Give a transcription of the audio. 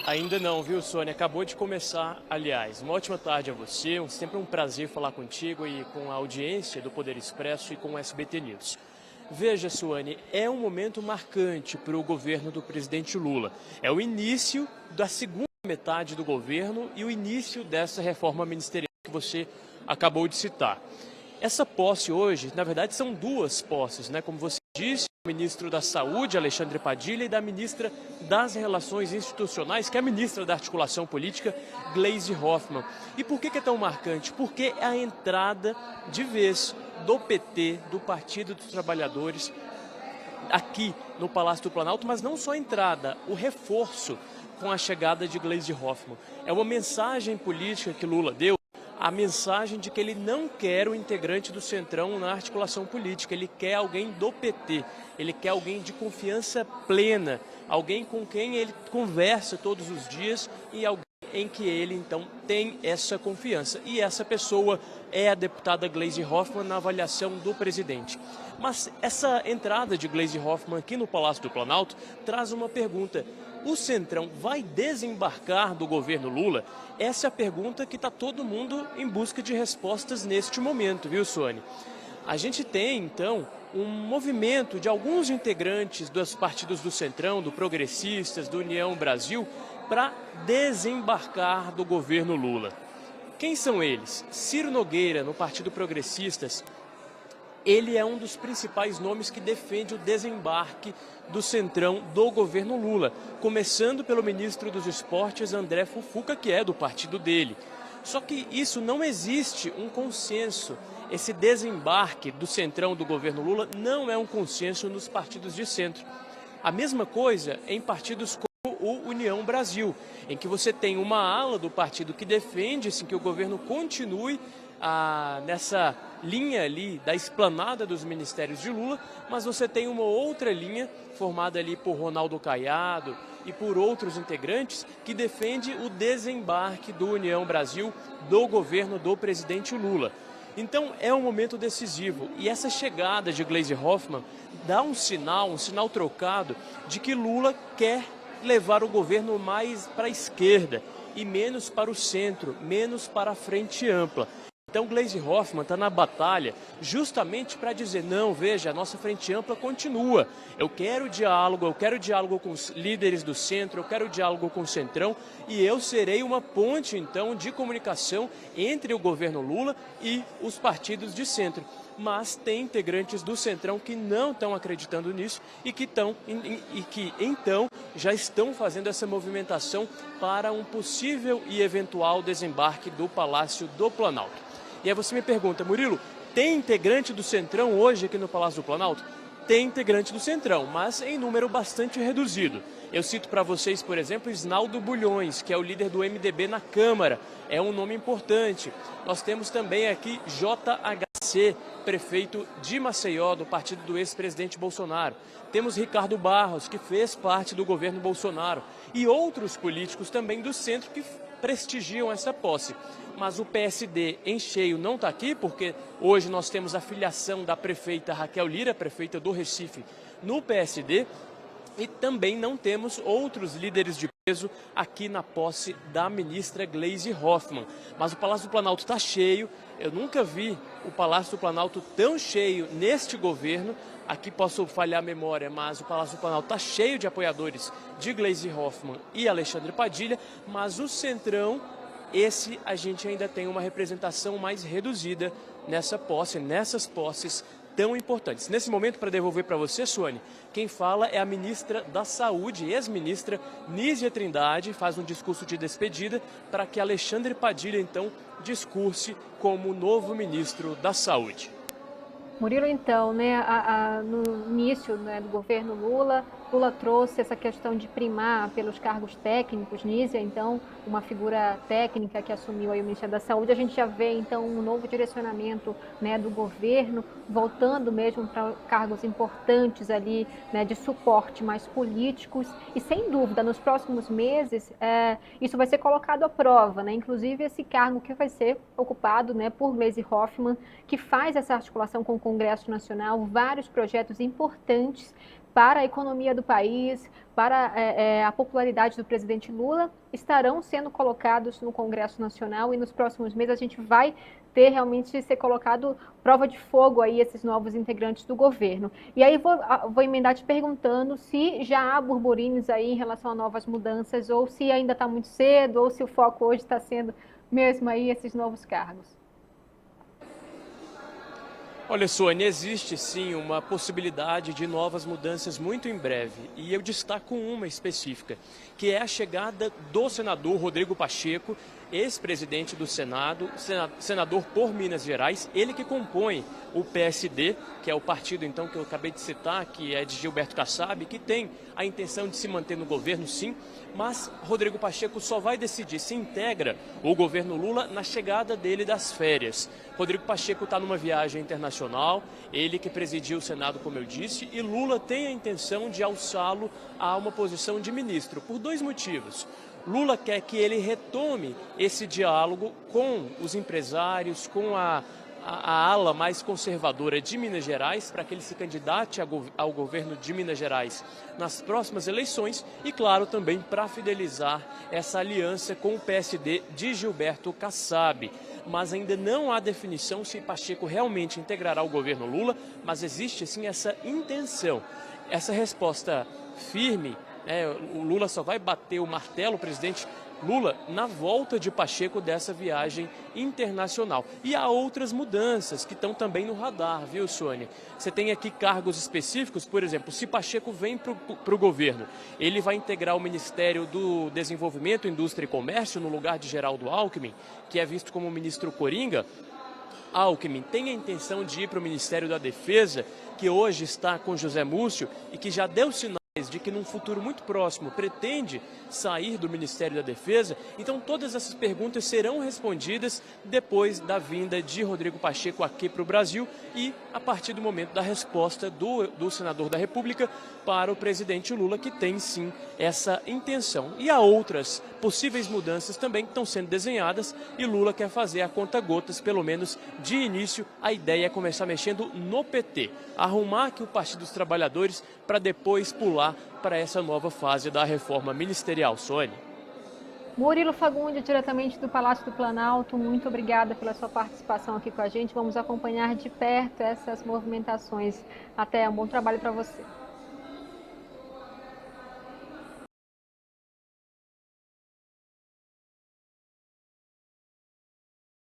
Ainda não, viu, Sônia? Acabou de começar, aliás. Uma ótima tarde a você, sempre um prazer falar contigo e com a audiência do Poder Expresso e com o SBT News. Veja, Suane, é um momento marcante para o governo do presidente Lula. É o início da segunda metade do governo e o início dessa reforma ministerial que você acabou de citar. Essa posse hoje, na verdade, são duas posses, né? Como você disse, o ministro da Saúde, Alexandre Padilha, e da ministra das Relações Institucionais, que é a ministra da Articulação Política, Gleisi Hoffmann. E por que é tão marcante? Porque é a entrada de vez do PT, do Partido dos Trabalhadores, aqui no Palácio do Planalto, mas não só a entrada, o reforço com a chegada de Gleisi Hoffmann. É uma mensagem política que Lula deu, a mensagem de que ele não quer o integrante do Centrão na articulação política, ele quer alguém do PT, ele quer alguém de confiança plena, alguém com quem ele conversa todos os dias e alguém em que ele, então, tem essa confiança. E essa pessoa é a deputada Gleisi Hoffmann na avaliação do presidente. Mas essa entrada de Gleisi Hoffmann aqui no Palácio do Planalto traz uma pergunta. O Centrão vai desembarcar do governo Lula? Essa é a pergunta que está todo mundo em busca de respostas neste momento, viu, Sônia? A gente tem, então, um movimento de alguns integrantes dos partidos do Centrão, do Progressistas, do União Brasil, para desembarcar do governo Lula. Quem são eles? Ciro Nogueira, no Partido Progressistas, ele é um dos principais nomes que defende o desembarque do Centrão do governo Lula, começando pelo ministro dos Esportes, André Fufuca, que é do partido dele. Só que isso não existe um consenso. Esse desembarque do Centrão do governo Lula não é um consenso nos partidos de centro. A mesma coisa em partidos como o União Brasil, em que você tem uma ala do partido que defende assim, que o governo continue nessa linha ali da esplanada dos ministérios de Lula, mas você tem uma outra linha formada ali por Ronaldo Caiado e por outros integrantes que defende o desembarque do União Brasil do governo do presidente Lula. Então é um momento decisivo e essa chegada de Gleisi Hoffmann dá um sinal trocado de que Lula quer levar o governo mais para a esquerda e menos para o centro, menos para a frente ampla. Então Gleisi Hoffmann está na batalha justamente para dizer, não, veja, a nossa frente ampla continua. Eu quero diálogo com os líderes do centro, eu quero diálogo com o Centrão e eu serei uma ponte, então, de comunicação entre o governo Lula e os partidos de centro. Mas tem integrantes do Centrão que não estão acreditando nisso e que então já estão fazendo essa movimentação para um possível e eventual desembarque do Palácio do Planalto. E aí você me pergunta, Murilo, tem integrante do Centrão hoje aqui no Palácio do Planalto? Tem integrante do Centrão, mas em número bastante reduzido. Eu cito para vocês, por exemplo, Isnaldo Bulhões, que é o líder do MDB na Câmara. É um nome importante. Nós temos também aqui JHC, prefeito de Maceió, do partido do ex-presidente Bolsonaro. Temos Ricardo Barros, que fez parte do governo Bolsonaro. E outros políticos também do centro que prestigiam essa posse. Mas o PSD em cheio não está aqui, porque hoje nós temos a filiação da prefeita Raquel Lira, prefeita do Recife, no PSD, e também não temos outros líderes de peso aqui na posse da ministra Gleisi Hoffmann. Mas o Palácio do Planalto está cheio, eu nunca vi o Palácio do Planalto tão cheio neste governo. Aqui posso falhar a memória, mas o Palácio do Planalto está cheio de apoiadores de Gleisi Hoffmann e Alexandre Padilha, mas o Centrão, esse a gente ainda tem uma representação mais reduzida nessas posses tão importantes. Nesse momento, para devolver para você, Suane, quem fala é a ministra da Saúde, ex-ministra Nízia Trindade, faz um discurso de despedida para que Alexandre Padilha, então, discurse como novo ministro da Saúde. Murilo, então, né, no início, né, do governo Lula trouxe essa questão de primar pelos cargos técnicos, Nízia, então, uma figura técnica que assumiu aí o Ministério da Saúde. A gente já vê, então, um novo direcionamento, né, do governo, voltando mesmo para cargos importantes ali, né, de suporte mais políticos. E, sem dúvida, nos próximos meses, isso vai ser colocado à prova, né, inclusive esse cargo que vai ser ocupado, né, por Gleisi Hoffmann, que faz essa articulação com o Congresso Nacional, vários projetos importantes para a economia do país, para a popularidade do presidente Lula, estarão sendo colocados no Congresso Nacional e nos próximos meses a gente vai ter realmente ser colocado prova de fogo aí esses novos integrantes do governo. E aí vou emendar te perguntando se já há burburinhos aí em relação a novas mudanças ou se ainda está muito cedo ou se o foco hoje está sendo mesmo aí esses novos cargos. Olha, Sônia, existe sim uma possibilidade de novas mudanças muito em breve. E eu destaco uma específica, que é a chegada do senador Rodrigo Pacheco, ex-presidente do Senado, senador por Minas Gerais, ele que compõe o PSD, que é o partido então que eu acabei de citar, que é de Gilberto Kassab, que tem a intenção de se manter no governo, sim, mas Rodrigo Pacheco só vai decidir se integra o governo Lula na chegada dele das férias. Rodrigo Pacheco está numa viagem internacional, ele que presidiu o Senado, como eu disse, e Lula tem a intenção de alçá-lo a uma posição de ministro, por dois motivos. Lula quer que ele retome esse diálogo com os empresários, com a ala mais conservadora de Minas Gerais, para que ele se candidate ao governo de Minas Gerais nas próximas eleições e, claro, também para fidelizar essa aliança com o PSD de Gilberto Kassab. Mas ainda não há definição se Pacheco realmente integrará o governo Lula, mas existe sim essa intenção. Essa resposta firme, o Lula só vai bater o martelo, o presidente Lula, na volta de Pacheco dessa viagem internacional. E há outras mudanças que estão também no radar, viu, Sônia? Você tem aqui cargos específicos, por exemplo, se Pacheco vem para o governo, ele vai integrar o Ministério do Desenvolvimento, Indústria e Comércio no lugar de Geraldo Alckmin, que é visto como ministro coringa. Alckmin tem a intenção de ir para o Ministério da Defesa, que hoje está com José Múcio e que já deu sinais de que num futuro muito próximo pretende sair do Ministério da Defesa. Então todas essas perguntas serão respondidas depois da vinda de Rodrigo Pacheco aqui para o Brasil e a partir do momento da resposta do senador da República para o presidente Lula, que tem sim essa intenção. E há outras possíveis mudanças também que estão sendo desenhadas e Lula quer fazer a conta-gotas, pelo menos de início. A ideia é começar mexendo no PT, arrumar aqui o Partido dos Trabalhadores para depois pular para essa nova fase da reforma ministerial. Sônia. Murilo Fagundes, diretamente do Palácio do Planalto, muito obrigada pela sua participação aqui com a gente. Vamos acompanhar de perto essas movimentações. Até, um bom trabalho para você.